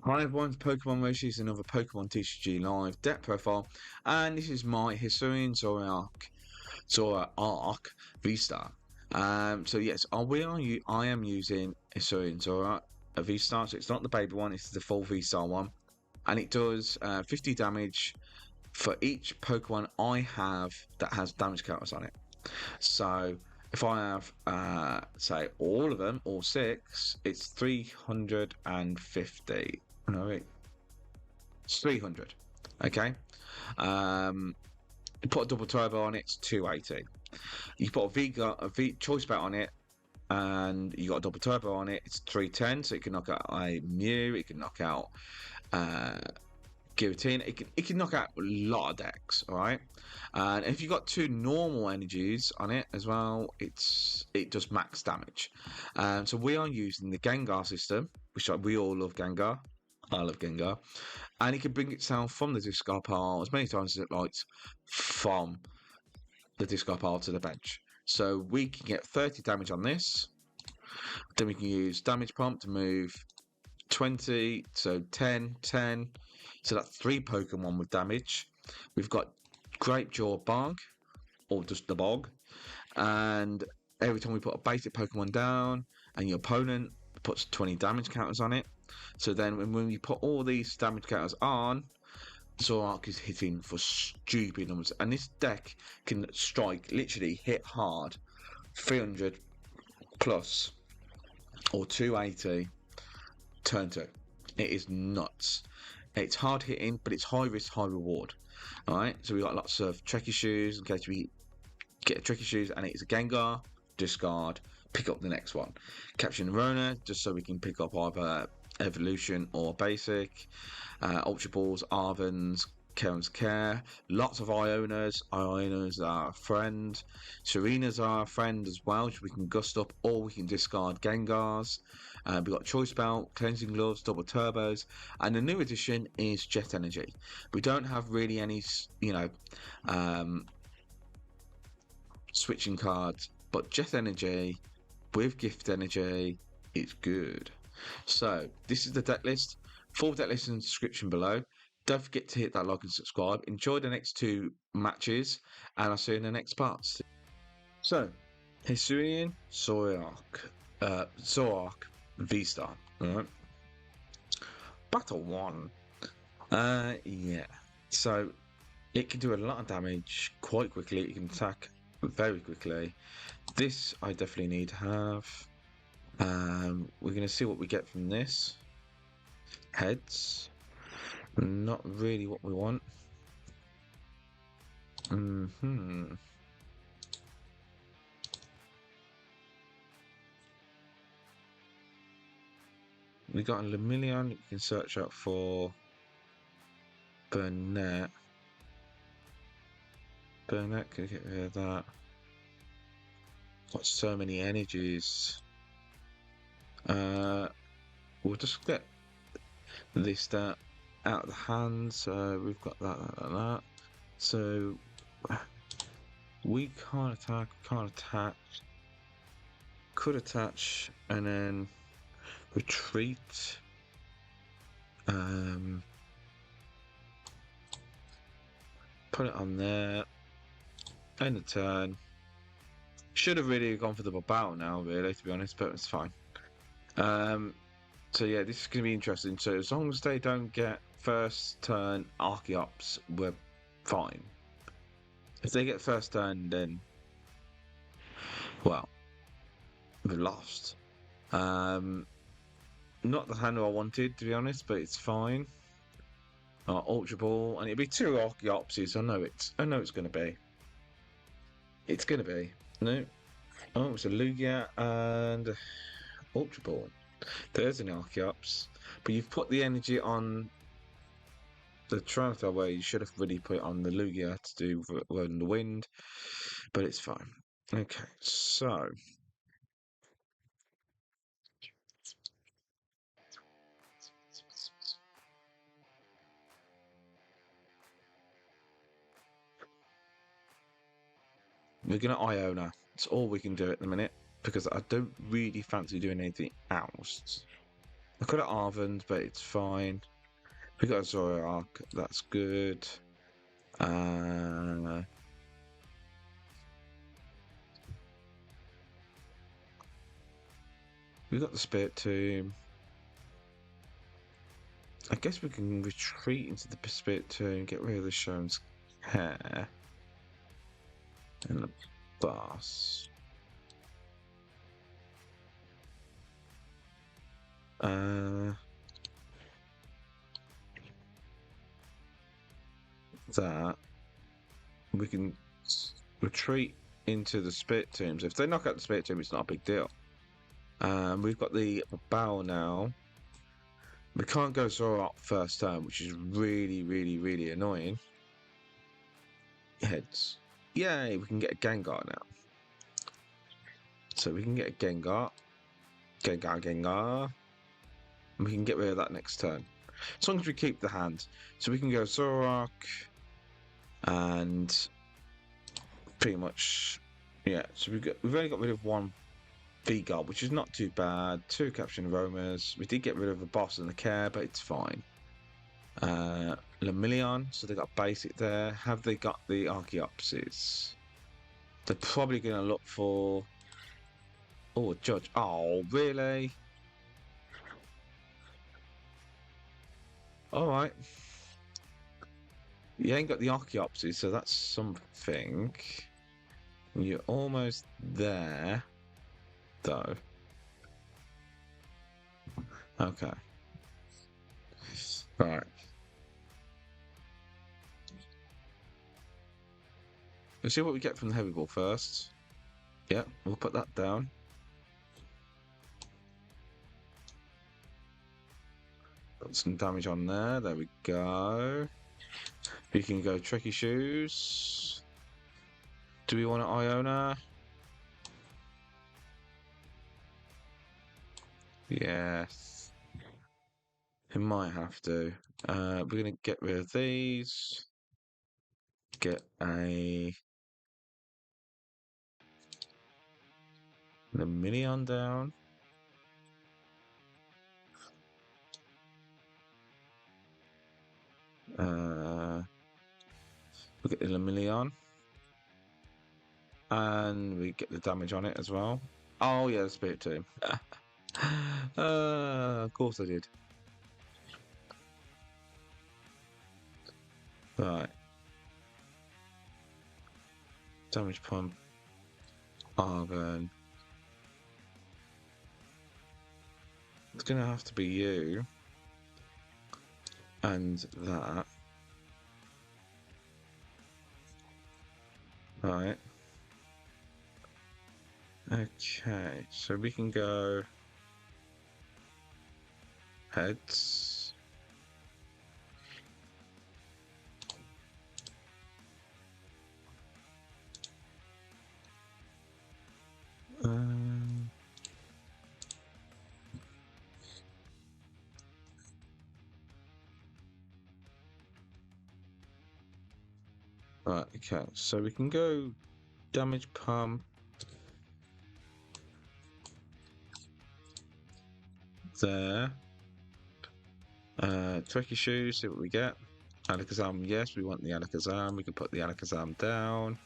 Hi everyone, it's Pokemon Roshi is another Pokemon TCG live deck profile, and this is my Hisuian Zoroark VSTAR. So yes, I am using Hisuian Zoroark VSTAR, so it's not the baby one, it's the full VSTAR one, and it does 50 damage for each Pokemon I have that has damage counters on it. So if I have, say, all of them, all six, it's 350. No, wait, it's 300. Okay. You put a double turbo on it, it's 280. You put a V choice bet on it, and you got a double turbo on it, it's 310. So it can knock out a Mew, it can knock out Guillotine, it can knock out a lot of decks, all right. And if you've got two normal energies on it as well, it does max damage. So we are using the Gengar system, which we all love Gengar. I love Gengar, and it can bring itself from the discard pile as many times as it likes from the discard pile to the bench. So we can get 30 damage on this. Then we can use Damage Pump to move 20, so 10, 10. So that's 3 Pokemon with damage. We've got Gapejaw Bog, or just the Bog. And every time we put a basic Pokemon down, and your opponent puts 20 damage counters on it. So then when we put all these damage counters on, Zoroark is hitting for stupid numbers. And this deck can strike, literally hit hard, 300 plus, or 280, turn 2. It is nuts. It's hard hitting, but it's high risk, high reward. Alright, so we got lots of Trekking Shoes in case we get a Trekking Shoes and it's a Gengar, discard, pick up the next one. Capturing Aroma, just so we can pick up either Evolution or Basic. Ultra Balls, Arven's, Cheren's Care. Lots of Ionos. Ionos are a friend. Serena's are a friend as well, which we can gust up or we can discard Gengars. We've got Choice Belt, Cleansing Gloves, Double Turbos, and the new addition is Jet Energy. We don't have really any, switching cards, but Jet Energy with Gift Energy is good. So this is the deck list. Full deck list in the description below. Don't forget to hit that like and subscribe. Enjoy the next 2 matches, and I'll see you in the next parts. So, Hisuian Zoroark VSTAR. Alright. Battle 1. Yeah. So it can do a lot of damage quite quickly. It can attack very quickly. This I definitely need to have. We're going to see what we get from this. Heads. Not really what we want. We got a Lumineon. You can search up for Burnet. Burnet can get rid of that. Got so many energies. We'll just get this out of the hand. So we've got that. So we can't attack, could attach, and then retreat. Put it on there. End of turn. Should have really gone for the battle now, really, to be honest, but it's fine. So yeah, this is going to be interesting. So as long as they don't get first turn Archeops, we're fine. If they get first turn, then, well, we've lost. Not the handle I wanted, to be honest, but it's fine. Ultra Ball, and it'll be 2 Archeopses. I know it's going to be. It's going to be. No. Oh, it's a Lugia and Ultra Ball. There's an Archeops, but you've put the energy on the Transfer where you should have really put it on the Lugia to do Run the Wind, but it's fine. Okay, so we're gonna Iono. That's all we can do at the minute because I don't really fancy doing anything else. I could have Arven's, but it's fine. We got a Zoroark, that's good. We got the Spiritomb. I guess we can retreat into the Spiritomb, get rid of the Cheren's hair. And the boss. That we can retreat into the Spiritombs. If they knock out the Spiritomb, it's not a big deal. We've got the Bow now. We can't go Zoroark first turn, which is really, really, really annoying. Heads. Yay, we can get a Gengar now. So we can get a Gengar. Gengar. And we can get rid of that next turn. As long as we keep the hand. So we can go Zoroark. And pretty much, yeah. So we've only got rid of one V-Guard, which is not too bad. 2 Capturing Aromas. We did get rid of the boss and the care, but it's fine. Lumineon, so they got basic there. Have they got the Archaeopsis? They're probably going to look for... Oh, Judge. Oh, really? Alright. You ain't got the Archaeopsis, so that's something. You're almost there, though. Okay. Right. Let's see what we get from the heavy ball first. Yep, we'll put that down. Got some damage on there. There we go. We can go Trekking Shoes. Do we want an Iono? Yes. It might have to. We're going to get rid of these. Get a Lumineon down. We'll get the Lumineon. And we get the damage on it as well. Oh yeah, the Spiritomb. Of course I did. Right. Damage Pump. Arven. It's gonna have to be you. And that. Right. Okay, so we can go heads. Right, okay, so we can go Damage Pump there. Trekking Shoes, see what we get. Alakazam, yes, we want the Alakazam. We can put the Alakazam down.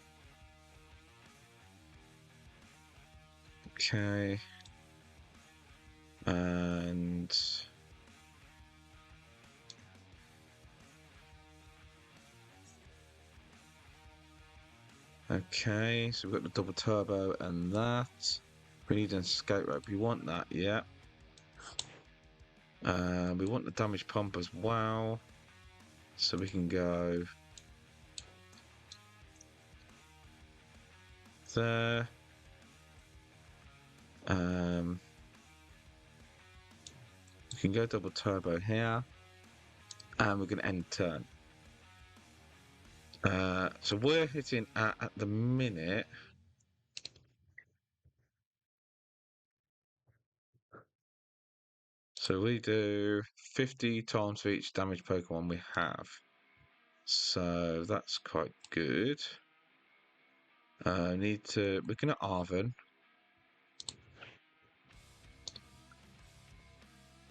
Okay. And... Okay, so we've got the double turbo and that. We need an escape rope. We want that, yeah. We want the damage pump as well. So we can go there. We can go double turbo here. And we're going to end turn. So we're hitting at the minute. So we do 50 times for each damage Pokemon we have. So that's quite good. We're going to Arven.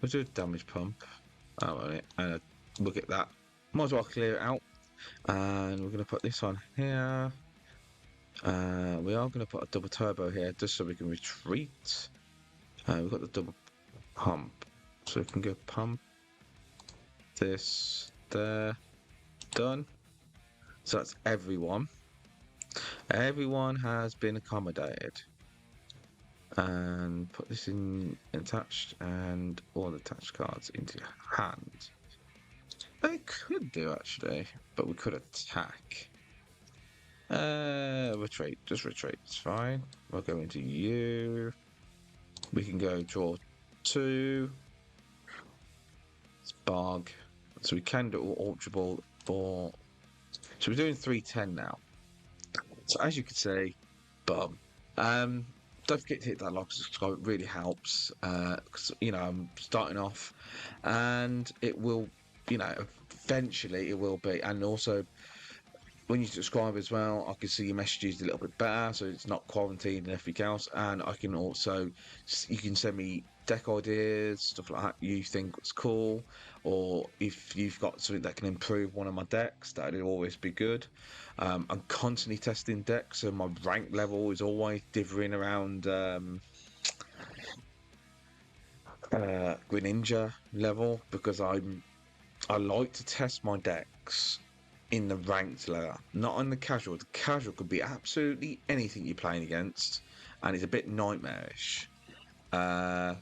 Let's do a damage pump. Oh, right. And look at that. Might as well clear it out. And we're going to put this on here. We are going to put a double turbo here just so we can retreat. We've got the double pump. So we can go pump this there. Done. So that's everyone. Everyone has been accommodated. And put this in attached and all the attached cards into your hand. They could do actually, but we could attack. Retreat, just retreat, it's fine. We'll go into you. We can go draw 2. It's Bog. So we can do Ultra Ball or. So we're doing 310 now. So as you can see, bum. Don't forget to hit that like subscribe, it really helps. Because I'm starting off and it will, eventually it will be. And also when you subscribe as well, I can see your messages a little bit better, so it's not quarantined and everything else. And I can also, you can send me deck ideas, stuff like that you think was cool, or if you've got something that can improve one of my decks, that would always be good. I'm constantly testing decks, so my rank level is always differing around Greninja level, because I like to test my decks in the ranked layer, not on the casual. The casual could be absolutely anything you're playing against, and it's a bit nightmarish. And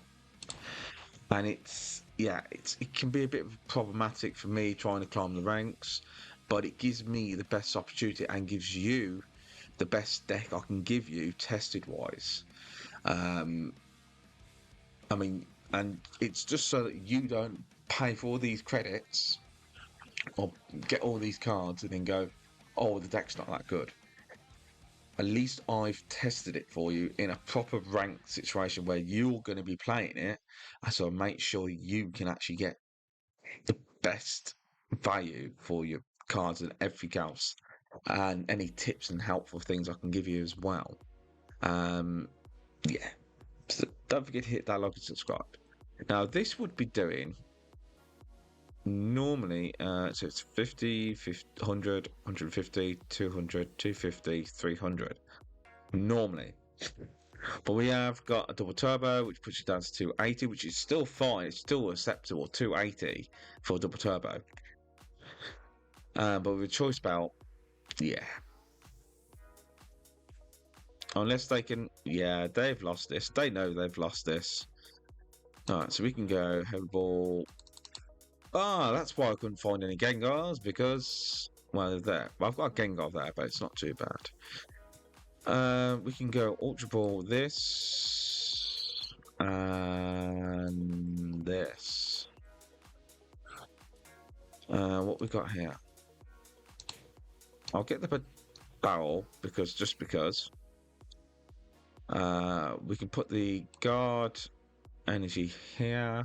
it can be a bit problematic for me trying to climb the ranks, but it gives me the best opportunity and gives you the best deck I can give you tested wise. And it's just so that you don't pay for all these credits or get all these cards and then go, oh, the deck's not that good. At least I've tested it for you in a proper ranked situation where you're going to be playing it, and so make sure you can actually get the best value for your cards and everything else, and any tips and helpful things I can give you as well. So don't forget to hit that like and subscribe. Now this would be doing normally, so it's 50, 100, 150, 200, 250, 300 normally, but we have got a double turbo which puts it down to 280, which is still fine, it's still acceptable. 280 for a double turbo, but with a choice belt, unless they can, they've lost this, they know they've lost this. Alright, so we can go heavy ball. That's why I couldn't find any Gengars, because, well, they're there. Well, I've got a Gengar there, but it's not too bad. We can go Ultra Ball this, and this. What we got here? I'll get the barrel, because. We can put the guard energy here.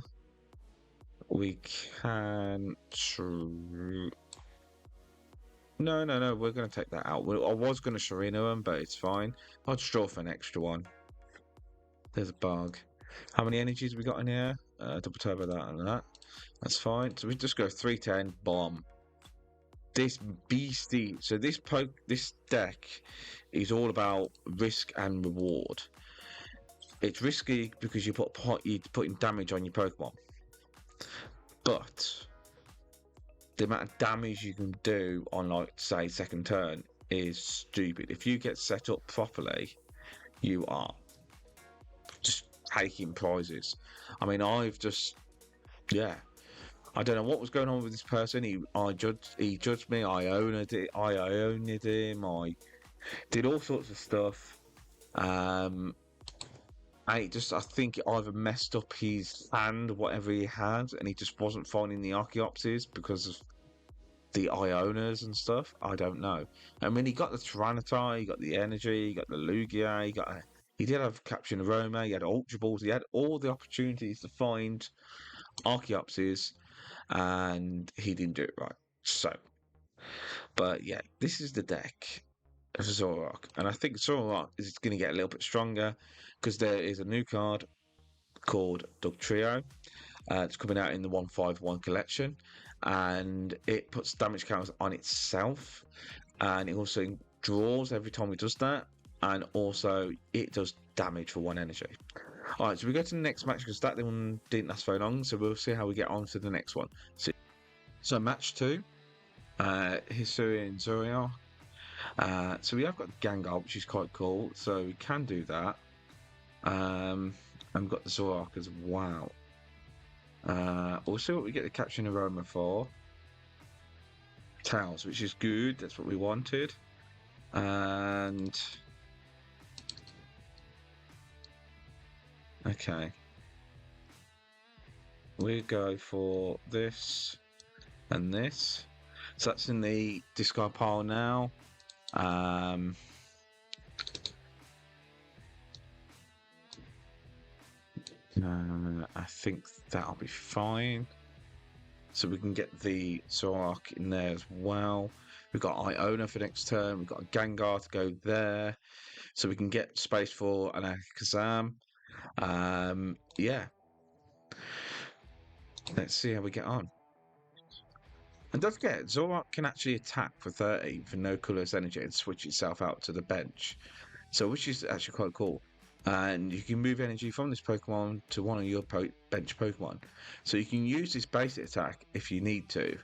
We can. No, we're going to take that out. I was going to Serena him, but it's fine. I'll just draw for an extra one. There's a bug. How many energies we got in here? Double turbo that and that. That's fine. So we just go 310, bomb. This beastie. So this deck is all about risk and reward. It's risky because you're putting damage on your Pokemon. But the amount of damage you can do on, like, say, second turn is stupid. If you get set up properly, you are just taking prizes. I mean, I don't know what was going on with this person. He judged me. I owned him. I did all sorts of stuff. I think it either messed up his hand, whatever he had, and he just wasn't finding the Archeopsis because of the Ionas and stuff. I don't know. I mean, he got the Tyranitar, he got the Energy, he got the Lugia, he did have Capturing Aroma, he had Ultra Balls, he had all the opportunities to find Archeopsis, and he didn't do it right. So, but yeah, this is the deck of Zoroark, and I think Zoroark is going to get a little bit stronger because there is a new card called Dugtrio, It's coming out in the 151 collection, and it puts damage counters on itself, and it also draws every time it does that, and also it does damage for 1 energy. Alright, so we go to the next match because that one didn't last very long, so we'll see how we get on to the next one. So match 2, Hisuian Zoroark. So we have got Gengar, which is quite cool, so we can do that. And we've got the Zoroark as well. We'll see what we get the Capturing Aroma for. Tails, which is good, that's what we wanted. And okay, we go for this and this. So that's in the discard pile now. I think that'll be fine. So we can get the Zoroark in there as well. We've got Iono for next turn. We've got a Gengar to go there. So we can get space for an Alakazam. Yeah. Let's see how we get on. And don't forget, Zoroark can actually attack for 30 for no colourless energy and switch itself out to the bench. So which is actually quite cool. And you can move energy from this Pokemon to one of your bench Pokemon. So you can use this basic attack if you need to,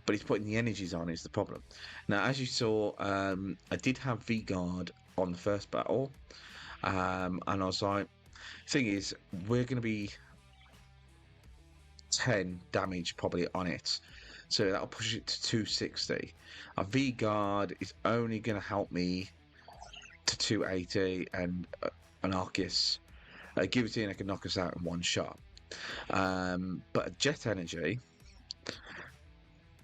but it's putting the energies on is the problem. Now, as you saw, I did have V-Guard on the first battle, and I was like, thing is, we're going to be 10 damage probably on it. So that'll push it to 260. A V-Guard is only going to help me to 280, and an Arceus, give it in, I can knock us out in one shot. But a Jet Energy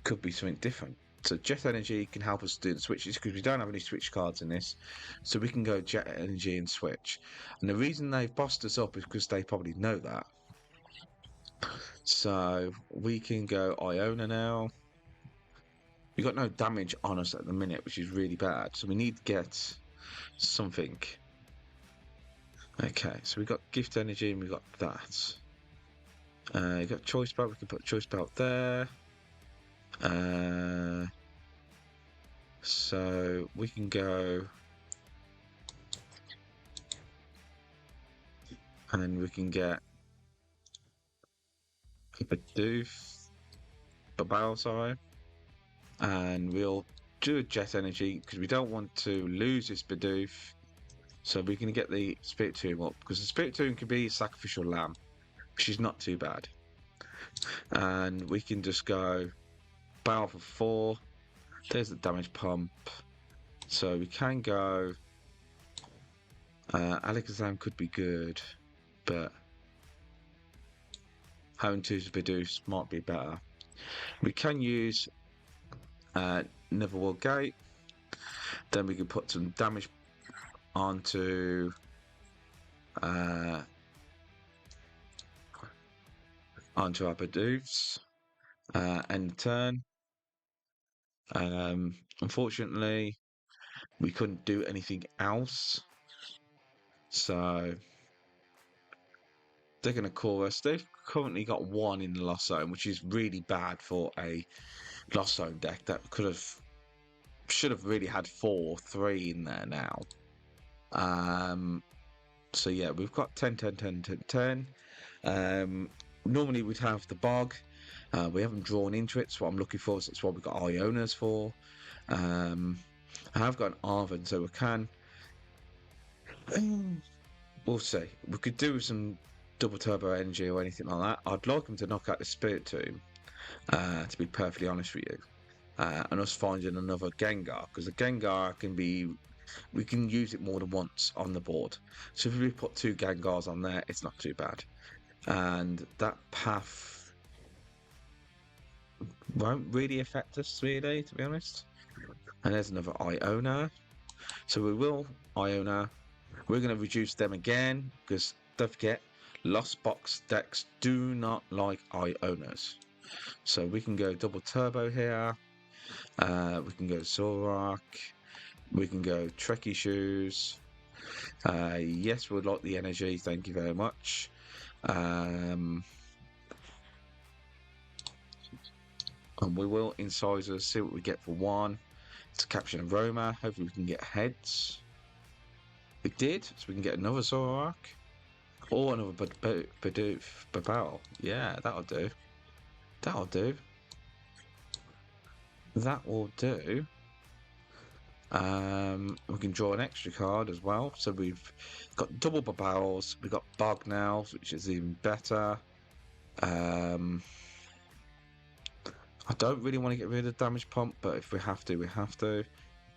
could be something different. So Jet Energy can help us do the switches because we don't have any switch cards in this. So we can go Jet Energy and switch. And the reason they've bossed us up is because they probably know that. So we can go Iono now. We've got no damage on us at the minute, which is really bad. So we need to get something. Okay, so we've got Gift Energy and we've got that. You've got Choice Belt, we can put Choice Belt there. So we can go, and then we can get a Bidoof, Bibarel, sorry, and we'll do a Jet Energy because we don't want to lose this Bidoof. So we can get the Spiritomb up because the Spiritomb can be a sacrificial lamb, which is not too bad. And we can just go Battle for 4. There's the damage pump. So we can go. Alakazam could be good, but having two Bidoofs might be better. We can use Netherworld Gate. Then we can put some damage onto our Bidoofs. End turn. Unfortunately, we couldn't do anything else. So they're going to call us. They've currently got 1 in the Lost Zone, which is really bad for a Lost Zone deck that should have really had 3 in there now. So yeah, we've got 10, 10, 10, 10, 10. Normally we'd have the Bog. We haven't drawn into it, so what I'm looking for, so that's what we've got Ionas for. I have got an Arven, so we can. We'll see. We could do some double turbo energy or anything like that. I'd like him to knock out the Spiritomb, to be perfectly honest with you. And us finding another Gengar, because the Gengar can be, we can use it more than once on the board. So if we put 2 Gengars on there, it's not too bad. And that path won't really affect us, really, to be honest. And there's another Iono. So we will Iono. We're going to reduce them again, because don't forget, Lost Box decks do not like Ionos. So we can go double turbo here. We can go Zoroark. We can go Trekking Shoes. Yes, we'd like the energy. Thank you very much. And we will incisors, see what we get for one. It's Capturing Aroma. Hopefully we can get heads. We did, so we can get another Zoroark. Or another Bidoof PAL. Yeah, that'll do. That'll do. That will do. We can draw an extra card as well. So we've got double Bibarels. We've got Bug now, which is even better. I don't really want to get rid of Damage Pump, but if we have to, we have to.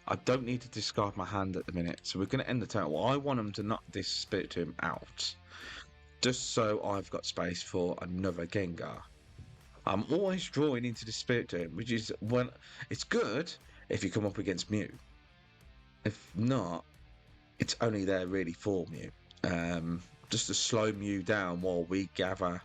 I don't need to discard my hand at the minute, so we're going to end the turn. Well, I want them to knock this Spiritomb out, just so I've got space for another Gengar. I'm always drawing into the Spiritomb, which is when it's good if you come up against Mew. If not, it's only there really for Mew. Just to slow Mew down while we gather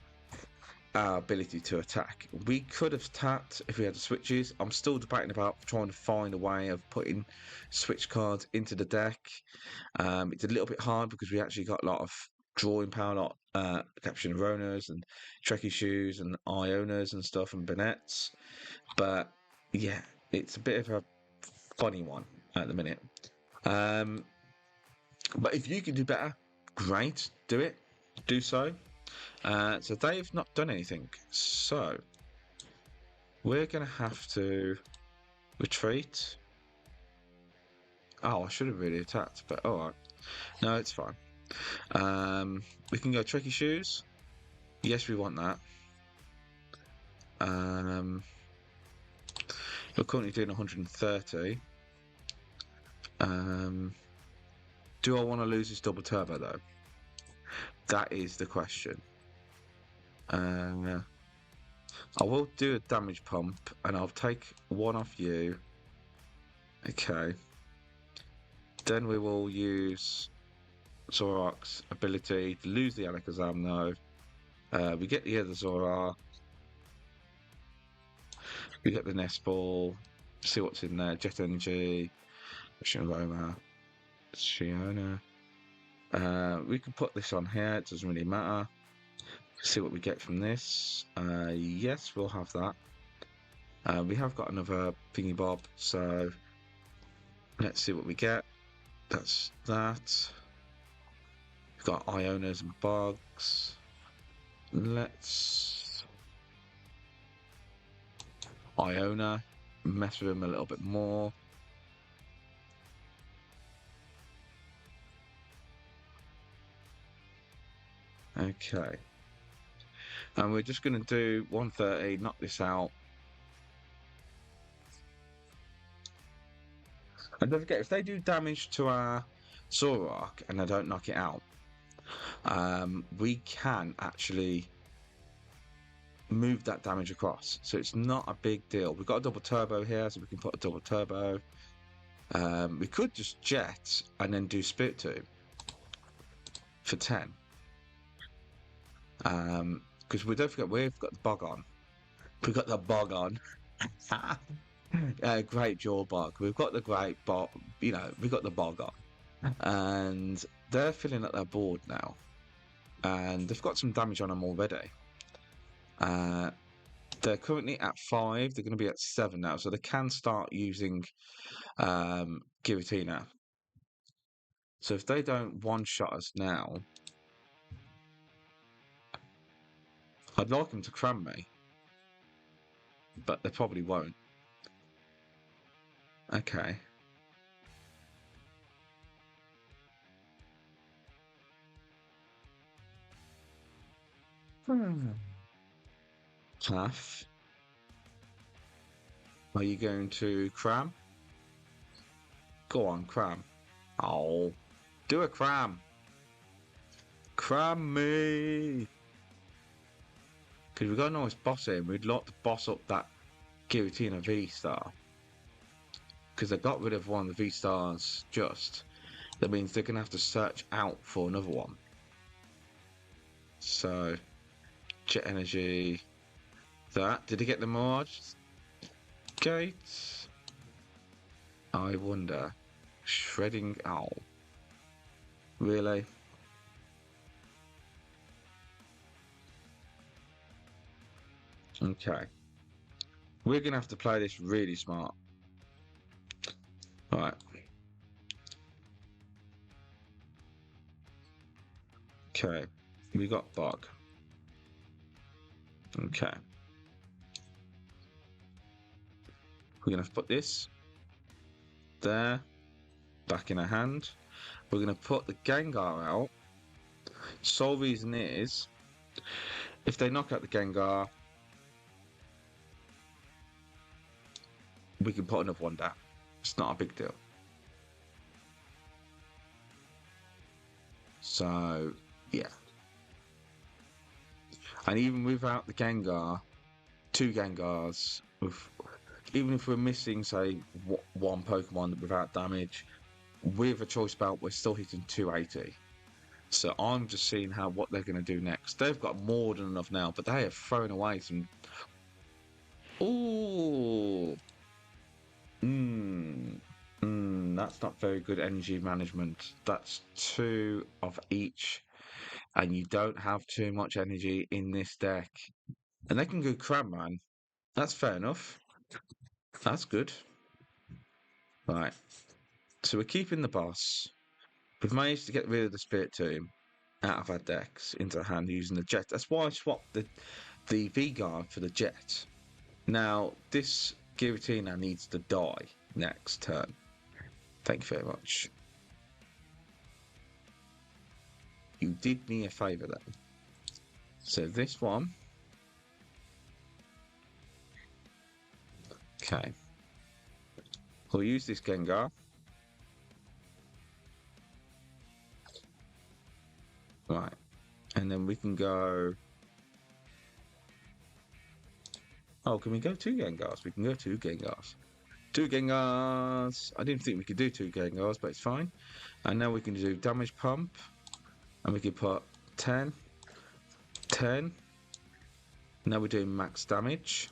our ability to attack. We could have tapped if we had the switches. I'm still debating about trying to find a way of putting switch cards into the deck. It's a little bit hard because we actually got a lot of drawing power, a lot Capturing Aromas and Trekking Shoes and Ionos and stuff and Burnets. But yeah, it's a bit of a funny one at the minute. But if you can do better, great, do it, do so. So they've not done anything, so we're gonna have to retreat. Oh, I should have really attacked, but alright. No, it's fine. We can go Tricky Shoes. Yes, we want that. We're currently doing 130. Do I want to lose this double turbo though? That is the question. I will do a damage pump and I'll take one off you. Okay. Then we will use Zoroark's ability to lose the Alakazam though. We get the other Zoroark. We get the Nest Ball. See what's in there. Jet Energy. Aroma. Iono. We can put this on here. It doesn't really matter. See what we get from this. Yes, we'll have that. We have got another thingy bob, so let's see what we get. That's that. We've got Ionos and Bugs. Let's Iono, mess with him a little bit more. Okay. And we're just going to do 130, knock this out. And don't forget, if they do damage to our Zoroark and they don't knock it out, we can actually move that damage across. So it's not a big deal. We've got a double turbo here, so we can put a double turbo. We could just jet and then do Spiritomb for 10. Because we don't forget, we've got the bog on. We've got the bog on. Gapejaw Bog. We've got the great bog, you know, we've got the bog on. And they're filling up their board now. And they've got some damage on them already. They're currently at 5. They're going to be at 7 now. So they can start using Giratina. So if they don't one-shot us now, I'd like them to cram me. But they probably won't. Okay. Tough. Are you going to cram? Go on, cram. Oh, do a cram. Cram me. Because we've got a nice boss in. We'd like to boss up that Giratina V Star. Because they got rid of one of the V Stars just. That means they're going to have to search out for another one. So, Jet Energy. That. Did he get the Mirage Gates? I wonder. Shredding Owl. Really? Okay. We're going to have to play this really smart. All right. Okay. We got Bog. Okay. We're going to have to put this there, back in our hand. We're going to put the Gengar out. Sole reason is, if they knock out the Gengar, we can put another one down. It's not a big deal. So, yeah. And even without the Gengar, 2 Gengars, even if we're missing, say, one Pokemon without damage, with a choice belt, we're still hitting 280. So I'm just seeing what they're going to do next. They've got more than enough now, but they have thrown away some. Ooh. That's not very good energy management. That's 2 of each, and you don't have too much energy in this deck. And they can go crab, man. That's fair enough. That's good. Right. So we're keeping the boss. We've managed to get rid of the Spiritomb out of our decks into hand using the jet. That's why I swapped the V-Guard for the jet. Now, this Giratina needs to die next turn. Thank you very much. You did me a favour then. So this one. Okay. We'll use this Gengar. Right. And then we can go. Oh, can we go 2 Gengars? We can go 2 Gengars. 2 Gengars. I didn't think we could do 2 Gengars, but it's fine. And now we can do Damage Pump. And we can put 10. 10. Now we're doing max damage.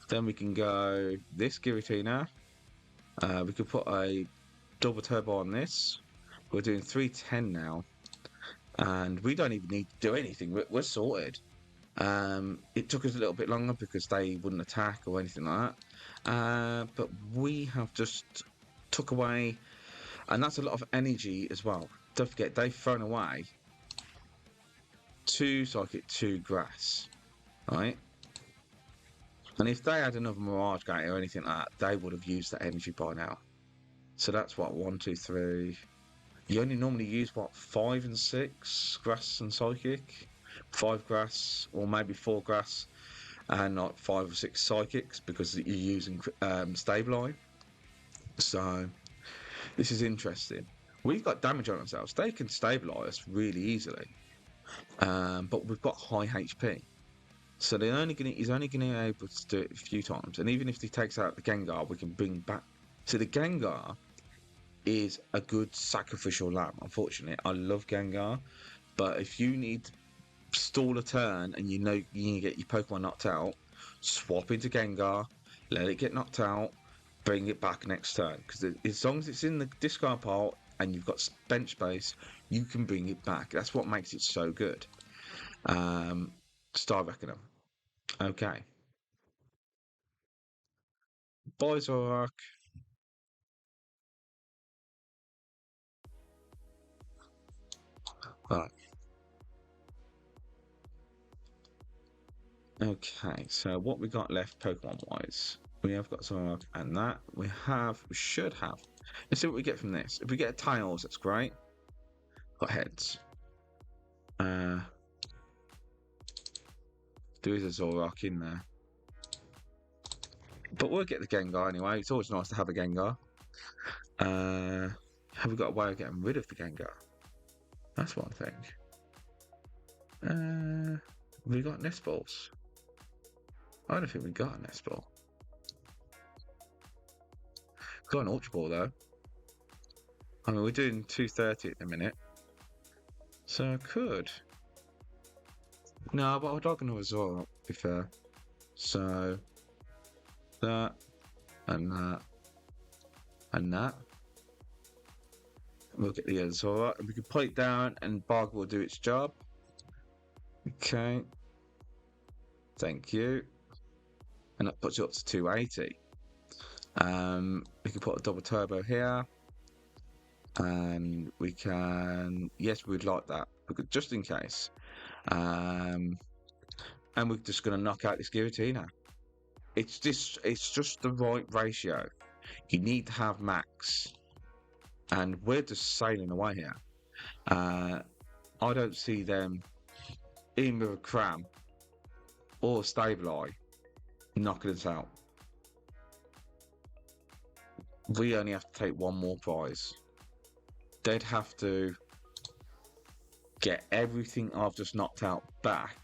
Then we can go this Giratina. We could put a double turbo on this. We're doing 310 now. And we don't even need to do anything. We're sorted. It took us a little bit longer because they wouldn't attack or anything like that. But we have just took away, and that's a lot of energy as well. Don't forget, they've thrown away 2 Psychic, 2 Grass, right? And if they had another Mirage Gate or anything like that, they would have used that energy by now. So that's what, 1, 2, 3. You only normally use what, 5 and 6 Grass and Psychic? 5 Grass or maybe 4 Grass and not 5 or 6 Psychics because you're using Stabline. So this is interesting. We've got damage on ourselves. They can stabilize really easily, but we've got high HP. So he's only going to be able to do it a few times. And even if he takes out the Gengar, we can bring back. So the Gengar is a good sacrificial lamb. Unfortunately, I love Gengar, but if you need to stall a turn and you know you can get your Pokemon knocked out, swap into Gengar, let it get knocked out, bring it back next turn. Because as long as it's in the discard pile and you've got bench space, you can bring it back. That's what makes it so good. Star Reckoner. Okay. Bye, Zoroark. Right. Okay, so what we got left Pokemon-wise? We have got Zoroark and that. We should have. Let's see what we get from this. If we get Tails, that's great. Got heads. There is a Zoroark in there. But we'll get the Gengar anyway. It's always nice to have a Gengar. Have we got a way of getting rid of the Gengar? That's one thing. Have we got Nest Balls? I don't think we got a Nest Ball. Got an Ultra Ball though. I mean, we're doing 230 at the minute. So I could. No, but I'd like another Zoroark, to be fair. So that and that and that. We'll get the other Zoroark and we can put it down and Bog will do its job. Okay. Thank you. and that puts you up to 280. We can put a double turbo here, and we can, yes, we'd like that, because just in case. And we're just going to knock out this Giratina. It's just the right ratio. You need to have max, and we're just sailing away here. I don't see them, even with a cram or a stabilize, knocking us out. We only have to take one more prize. They'd have to get everything I've just knocked out back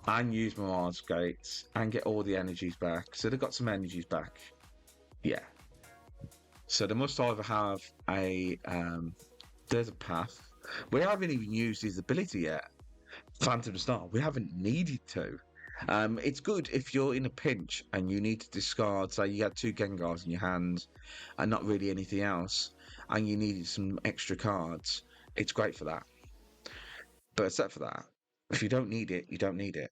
and use Mirage Gates and get all the energies back. So they've got some energies back. Yeah. So they must either have a there's a path. We haven't even used his ability yet. Phantom Star. We haven't needed to. It's good if you're in a pinch and you need to discard, say you had 2 Gengars in your hand and not really anything else, and you needed some extra cards. It's great for that. But except for that, if you don't need it, you don't need it.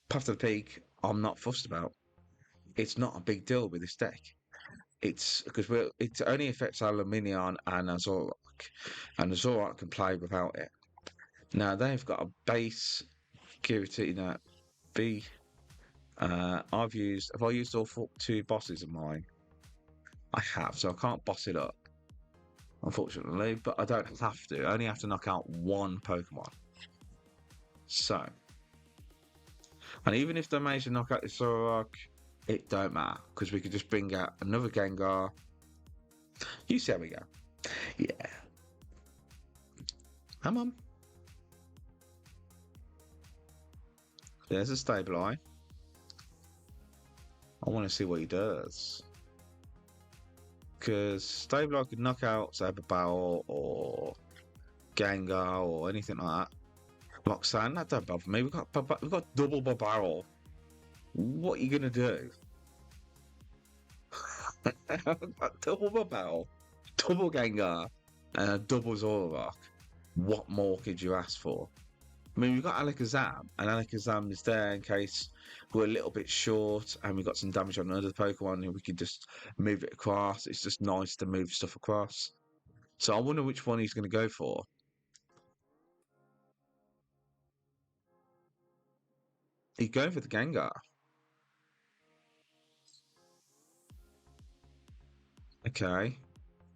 Path to the Peak, I'm not fussed about. It's not a big deal with this deck. It's because it only affects our Lumineon and our Zoroark, and the Zoroark can play without it. Now they've got a base Giratina B. Have I used all 2 bosses of mine? I have, so I can't boss it up, unfortunately, but I don't have to. I only have to knock out 1 Pokemon. So, and even if they manage to knock out the Zoroark, it don't matter, because we could just bring out another Gengar. You see how we go. Yeah. Come on. There's a Stabilize. I want to see what he does. Because Stabilize could knock out, say, Bibarel or Gengar or anything like that. Roxanne, that don't bother me. We've got double Bibarel. What are you gonna do? Double Bibarel, double Gengar, and a double Zoroark. What more could you ask for? I mean, we've got Alakazam, and Alakazam is there in case we're a little bit short and we've got some damage on another Pokemon and we can just move it across. It's just nice to move stuff across. So I wonder which one he's going to go for. He's going for the Gengar. Okay.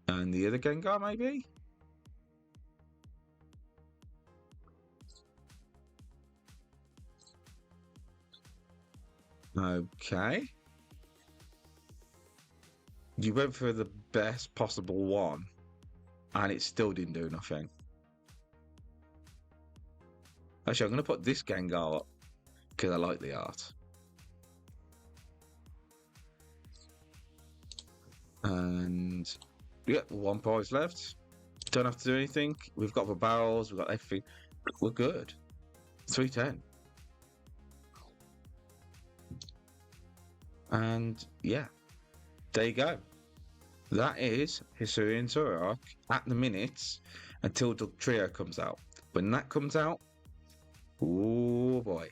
And the other Gengar, maybe? Okay. You went for the best possible one, and it still didn't do nothing. Actually, I'm going to put this Gengar up, because I like the art. And we got 1 prize left. Don't have to do anything. We've got the barrels, we've got everything. We're good. 310. And yeah, there you go. That is Hisuian Zoroark at the minute until the trio comes out. When that comes out, oh boy.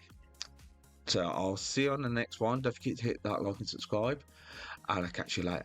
So I'll see you on the next one. Don't forget to hit that like and subscribe, and I'll catch you later.